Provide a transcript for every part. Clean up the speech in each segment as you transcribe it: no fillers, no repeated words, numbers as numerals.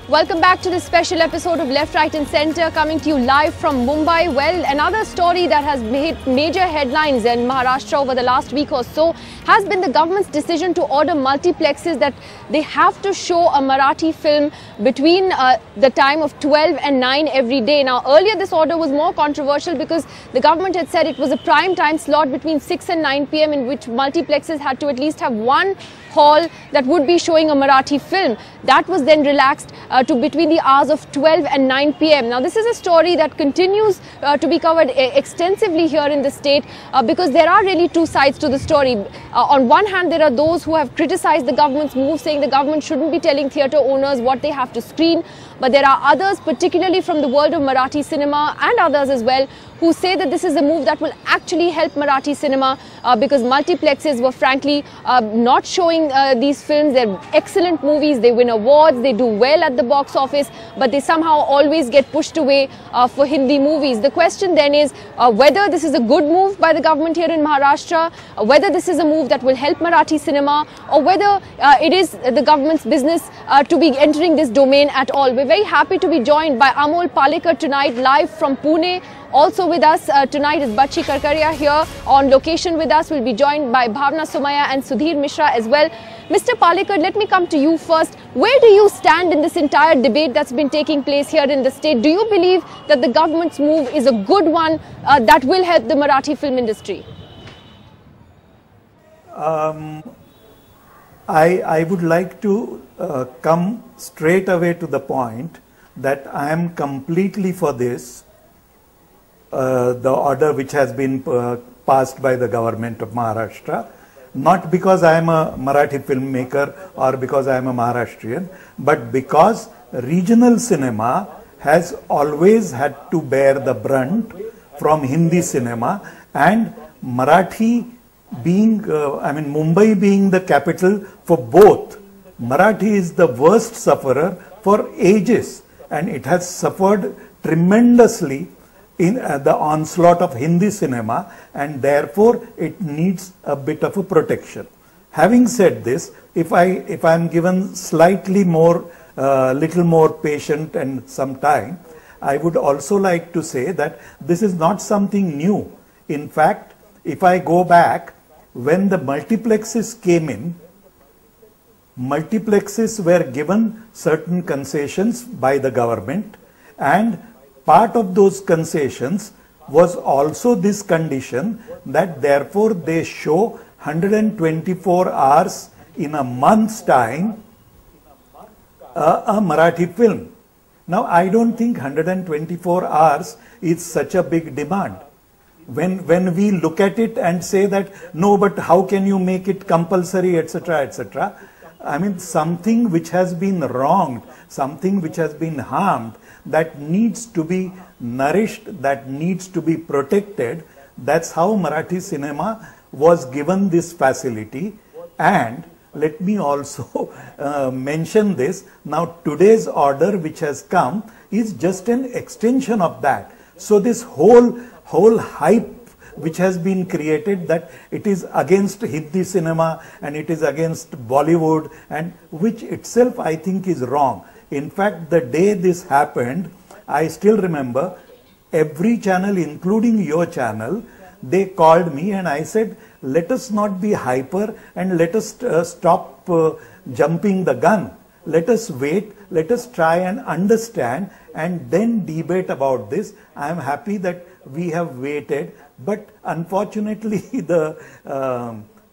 Welcome back to this special episode of Left, Right and Centre, coming to you live from Mumbai. Well, another story that has made major headlines in Maharashtra over the last week or so has been the government's decision to order multiplexes that they have to show a Marathi film between the time of 12 and 9 every day. Now, earlier this order was more controversial because the government had said it was a prime time slot between 6 and 9 p.m. in which multiplexes had to at least have one hall that would be showing a Marathi film. That was then relaxed to between the hours of 12 and 9 p.m. Now, this is a story that continues to be covered extensively here in the state because there are really two sides to the story. On one hand, there are those who have criticized the government's move, saying the government shouldn't be telling theatre owners what they have to screen. But there are others, particularly from the world of Marathi cinema and others as well, who say that this is a move that will actually help Marathi cinema because multiplexes were frankly not showing these films. They're excellent movies, they win awards, they do well at the box office, but they somehow always get pushed away for Hindi movies. The question then is whether this is a good move by the government here in Maharashtra, whether this is a move that will help Marathi cinema, or whether it is the government's business to be entering this domain at all. We're very happy to be joined by Amol Palekar tonight, live from Pune. Also with us tonight is Bachi Karkaria here on location with us. We'll be joined by Bhavna Somaya and Sudhir Mishra as well. Mr. Palekar, let me come to you first. Where do you stand in this entire debate that's been taking place here in the state? Do you believe that the government's move is a good one that will help the Marathi film industry? I would like to come straight away to the point that I am completely for this. The order which has been passed by the government of Maharashtra, not because I am a Marathi filmmaker or because I am a Maharashtrian, but because regional cinema has always had to bear the brunt from Hindi cinema, and Marathi being, Mumbai being the capital for both, Marathi is the worst sufferer for ages, and it has suffered tremendously in the onslaught of Hindi cinema, and therefore it needs a bit of a protection. Having said this, if I am given slightly more, little more patient and some time, I would also like to say that this is not something new. In fact, if I go back, when the multiplexes came in, multiplexes were given certain concessions by the government, and part of those concessions was also this condition that therefore they show 124 hours in a month's time a Marathi film. Now, I don't think 124 hours is such a big demand. When we look at it and say that, no, but how can you make it compulsory, etc., etc., I mean, something which has been wronged, something which has been harmed, that needs to be nourished, that needs to be protected. That's how Marathi cinema was given this facility. And let me also mention this. Now, today's order which has come is just an extension of that. So this whole hype which has been created that it is against Hindi cinema and it is against Bollywood, and which itself I think is wrong. In fact, the day this happened, I still remember every channel, including your channel, they called me and I said, let us not be hyper and let us stop jumping the gun. Let us wait, let us try and understand and then debate about this. I am happy that we have waited, but unfortunately the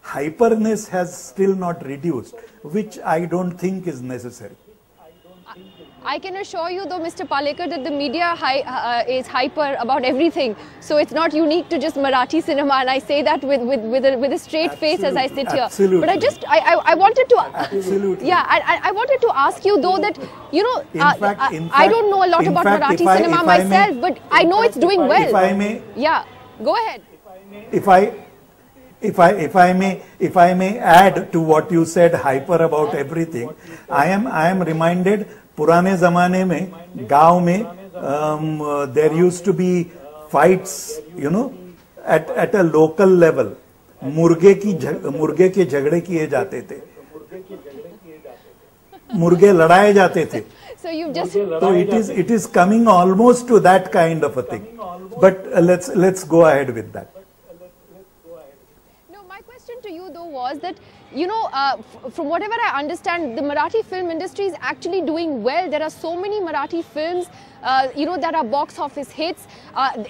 hyperness has still not reduced, which I don't think is necessary. I can assure you though, Mr. Palekar, that the media is hyper about everything. So it's not unique to just Marathi cinema, and I say that with a straight face as I sit here. Absolutely. But I wanted to... Absolutely. Yeah, I wanted to ask you though that, you know, in fact, I don't know a lot about Marathi cinema myself, but I know it's doing well. If I may... Yeah, go ahead. If I may add to what you said, hyper about everything, I am reminded, पुराने ज़माने में गांव में there used to be fights, you know, at a local level. मुर्गे के झगड़े किए जाते थे, मुर्गे लड़ाए जाते थे. So you've just... So it is coming almost to that kind of a thing. But let's go ahead with that. No, my question to you though was that, you know, from whatever I understand, the Marathi film industry is actually doing well. There are so many Marathi films, you know, that are box office hits.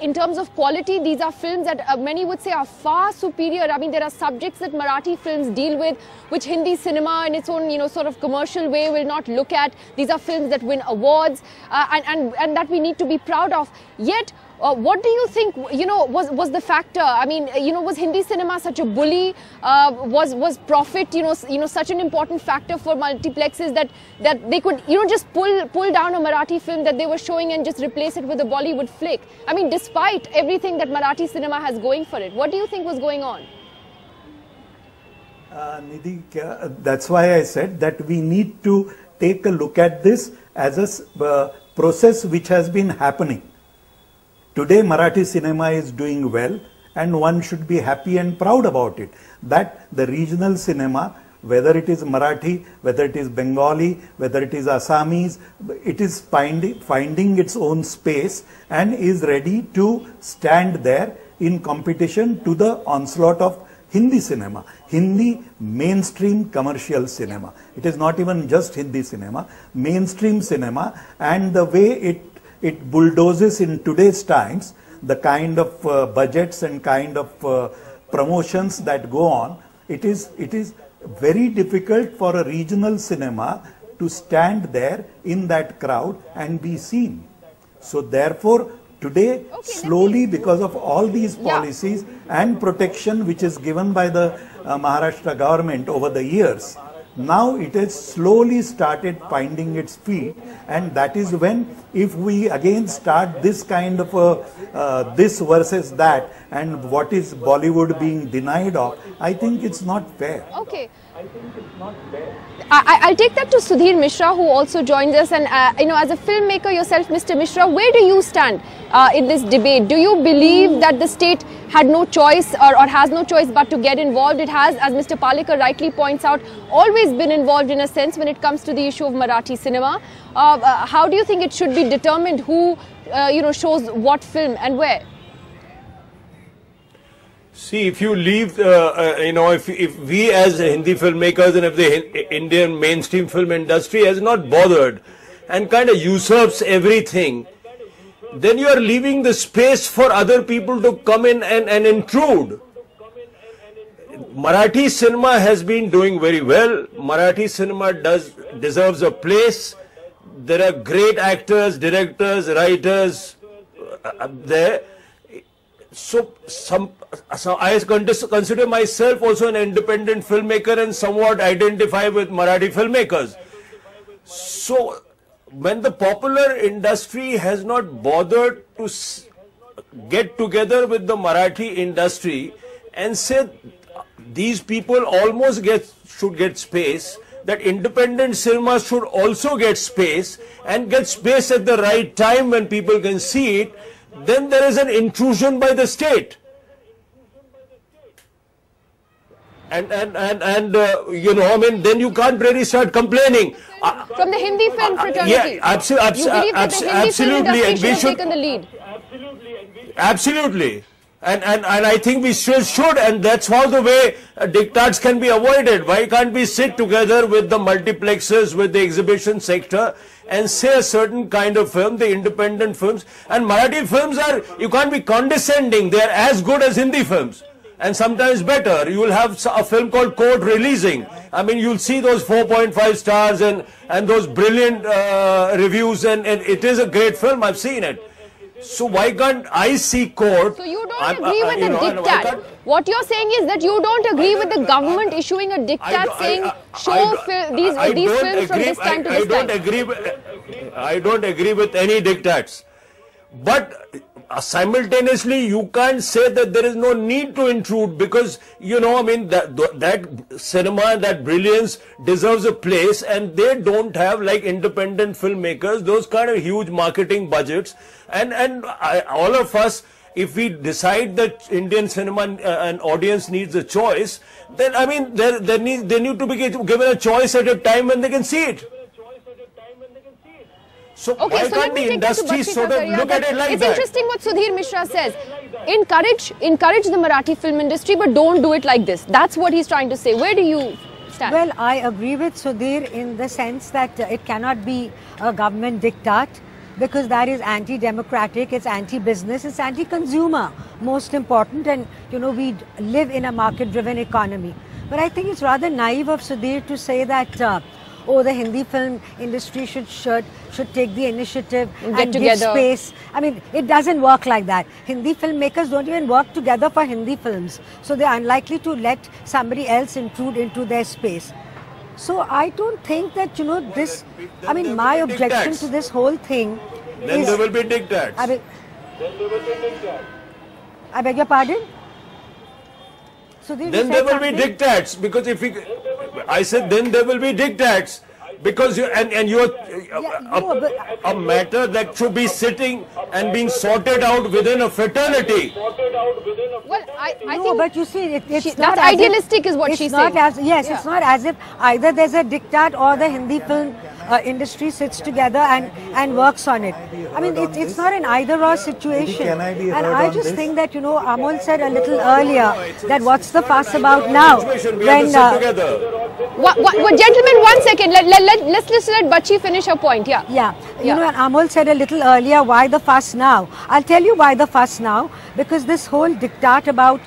In terms of quality, these are films that many would say are far superior. I mean, there are subjects that Marathi films deal with, which Hindi cinema in its own, you know, sort of commercial way will not look at. These are films that win awards and that we need to be proud of. Yet, what do you think, you know, was the factor? I mean, you know, was Hindi cinema such a bully? Was profit, you know, such an important factor for multiplexes that they could, you know, just pull down a Marathi film that they were showing and just replace it with a Bollywood flick? I mean, despite everything that Marathi cinema has going for it, what do you think was going on? Nidhi, that's why I said that we need to take a look at this as a process which has been happening. Today, Marathi cinema is doing well, and one should be happy and proud about it. That the regional cinema, whether it is Marathi, whether it is Bengali, whether it is Assamese, it is finding its own space and is ready to stand there in competition to the onslaught of Hindi cinema, Hindi mainstream commercial cinema. It is not even just Hindi cinema, mainstream cinema, and the way it bulldozes in today's times, the kind of budgets and kind of promotions that go on, it is very difficult for a regional cinema to stand there in that crowd and be seen. So therefore, today, slowly, because of all these policies and protection which is given by the Maharashtra government over the years, now it has slowly started finding its feet, and that is when, if we again start this kind of this versus that, and what is Bollywood being denied of, I think it's not fair. Okay. I think it's not fair. I'll take that to Sudhir Mishra, who also joins us. And, you know, as a filmmaker yourself, Mr. Mishra, where do you stand in this debate? Do you believe that the state had no choice or has no choice but to get involved? It has, as Mr. Palekar rightly points out, always been involved in a sense when it comes to the issue of Marathi cinema. How do you think it should be determined who, you know, shows what film and where? See, if you leave, you know, if we as Hindi filmmakers and if the Indian mainstream film industry has not bothered and kind of usurps everything, then you are leaving the space for other people to come in and intrude. Marathi cinema has been doing very well. Marathi cinema deserves a place. There are great actors, directors, writers there. So I consider myself also an independent filmmaker and somewhat identify with Marathi filmmakers. So when the popular industry has not bothered to get together with the Marathi industry and say these people almost should get space, that independent cinema should also get space and get space at the right time when people can see it, then there is an intrusion by the state. And you know, I mean, then you can't really start complaining. From the Hindi film fraternity. Yeah, absolutely. And we should have taken the lead. Absolutely. And I think we should, and that's how the way diktats can be avoided. Why can't we sit together with the multiplexes, with the exhibition sector, and say a certain kind of film, the independent films? And Marathi films are, you can't be condescending, they are as good as Hindi films, and sometimes better. You will have a film called Court releasing. I mean, you'll see those 4.5 stars and those brilliant reviews, and it is a great film, I've seen it. So why can't I see Court? So you don't agree with the diktat. What you're saying is that you don't agree with the government issuing a diktat saying show these films from this time to this time. I don't agree with any diktats. But simultaneously, you can't say that there is no need to intrude, because, you know, I mean, that cinema, that brilliance deserves a place, and they don't have, like independent filmmakers, those kind of huge marketing budgets. And all of us, if we decide that Indian cinema and audience needs a choice, then, I mean, they need to be given a choice at a time when they can see it. So Okay, why so let can't me the take this to industry Bachchi sort of Kakaria, look at it like it's that? interesting what Sudhir Mishra says. Encourage the Marathi film industry, but don't do it like this. That's what he's trying to say. Where do you stand? Well, I agree with Sudhir in the sense that it cannot be a government diktat, because that is anti-democratic, it's anti-business, it's anti-consumer, most important. And you know, we live in a market-driven economy. But I think it's rather naive of Sudhir to say that oh, the Hindi film industry should take the initiative and give space. I mean, it doesn't work like that. Hindi filmmakers don't even work together for Hindi films. So they're unlikely to let somebody else intrude into their space. So I don't think that, you know, this, I mean, my objection to this whole thing is... Then there will be diktats. I beg your pardon? Then there will be diktats, because if we, I said then there will be diktats, because you and you are a matter that should be sitting and being sorted out within a fraternity. Well, I think but you see, it's not that's idealistic is what she's saying. It's not as if either there's a diktat or the Hindi film industry sits together and works on it. I mean, it's not an either-or situation. And I just think that, you know, Amol said a little earlier that what's the fuss about now? When gentlemen, 1 second. Let's just let Bachchi finish her point. Yeah. You know, and Amol said a little earlier, why the fuss now? I'll tell you why the fuss now. Because this whole diktat about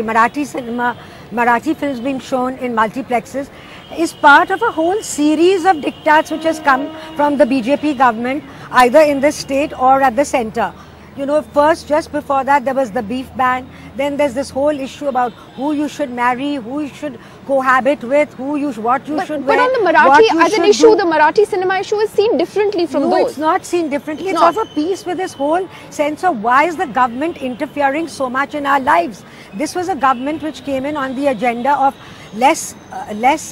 Marathi cinema, Marathi films being shown in multiplexes is part of a whole series of diktats which has come from the BJP government, either in the state or at the center. You know, first, just before that, there was the beef ban. Then there's this whole issue about who you should marry, who you should cohabit with, what you should wear. But on the Marathi, as an issue, the Marathi cinema issue is seen differently from those. No, it's not seen differently. It's of a piece with this whole sense of why is the government interfering so much in our lives. This was a government which came in on the agenda of less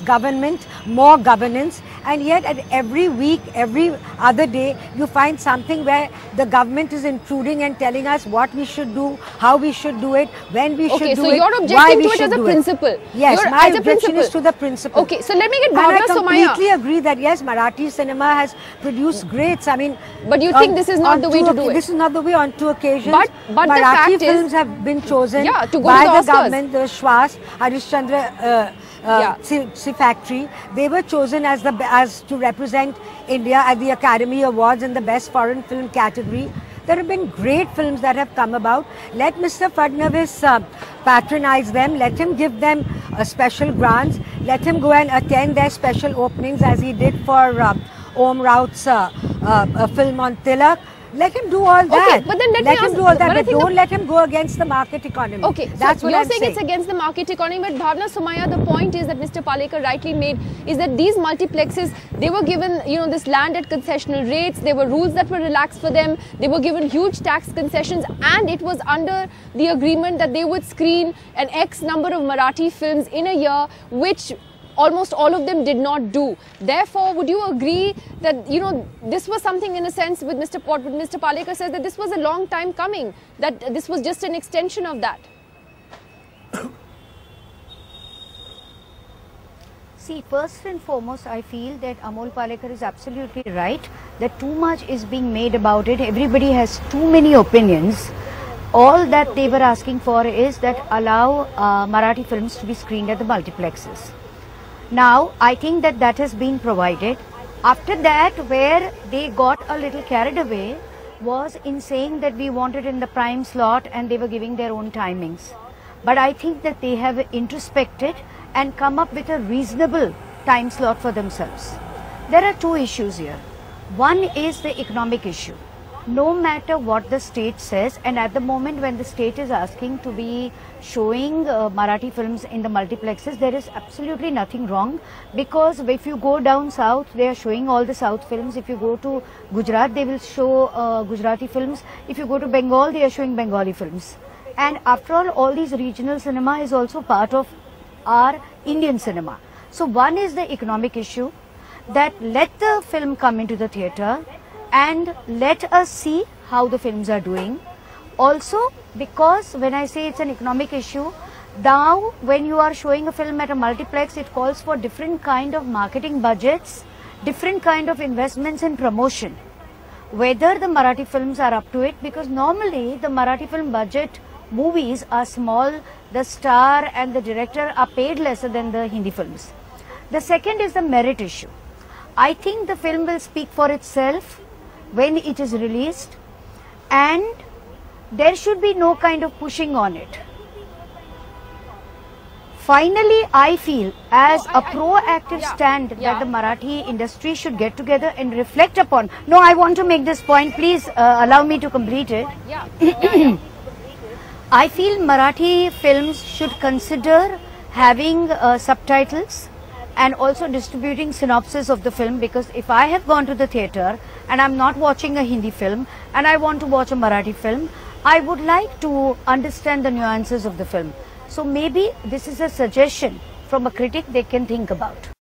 government, more governance, and yet at every week, every other day, you find something where the government is intruding and telling us what we should do, how we should do it, when we should do it, so you're objecting to it as a principle. Yes, my objection is to the principle. Okay, so let me get Bhavna Somaya. I completely agree that yes, Marathi cinema has produced greats. I mean, but you think this is not the way to do it? This is not the way on two occasions. But Marathi films have been chosen by the government. The Shwas, Harishchandra factory, they were chosen as to represent India at the Academy Awards in the Best Foreign Film category. There have been great films that have come about. Let Mr. Fadnavis patronize them. Let him give them special grants. Let him go and attend their special openings as he did for Om Raut's film on Tilak. Let him do all that. Okay, but then let him do all that. But don't let him go against the market economy. Okay, that's so what you're I'm saying it's against the market economy, but Bhavna Somaya, the point is that Mr. Palekar rightly made is that these multiplexes, they were given, you know, this land at concessional rates. There were rules that were relaxed for them. They were given huge tax concessions, and it was under the agreement that they would screen an X number of Marathi films in a year, which almost all of them did not do. Therefore, would you agree that, you know, this was something in a sense with Mr. Palekar says that this was a long time coming, that this was just an extension of that? See, first and foremost, I feel that Amol Palekar is absolutely right, that too much is being made about it. Everybody has too many opinions. All that they were asking for is that allow Marathi films to be screened at the multiplexes. Now, I think that has been provided. After that, where they got a little carried away was in saying that we wanted in the prime slot and they were giving their own timings. But I think that they have introspected and come up with a reasonable time slot for themselves. There are two issues here. One is the economic issue. No matter what the state says, and at the moment when the state is asking to be showing Marathi films in the multiplexes, there is absolutely nothing wrong, because if you go down south, they are showing all the south films. If you go to Gujarat, they will show Gujarati films. If you go to Bengal, they are showing Bengali films. And after all these regional cinema is also part of our Indian cinema. So one is the economic issue, that let the film come into the theatre and let us see how the films are doing. Also, because when I say it's an economic issue, now when you are showing a film at a multiplex, it calls for different kind of marketing budgets different kind of investments in promotion. Whether the Marathi films are up to it, because normally the Marathi film budget movies are small, the star and the director are paid lesser than the Hindi films. The second is the merit issue. I think the film will speak for itself when it is released, and there should be no kind of pushing on it. Finally, I feel as a proactive stand that the Marathi industry should get together and reflect upon. No, I want to make this point. Please allow me to complete it. I feel Marathi films should consider having subtitles and also distributing synopsis of the film, because if I have gone to the theatre and I'm not watching a Hindi film and I want to watch a Marathi film, I would like to understand the nuances of the film. So maybe this is a suggestion from a critic they can think about.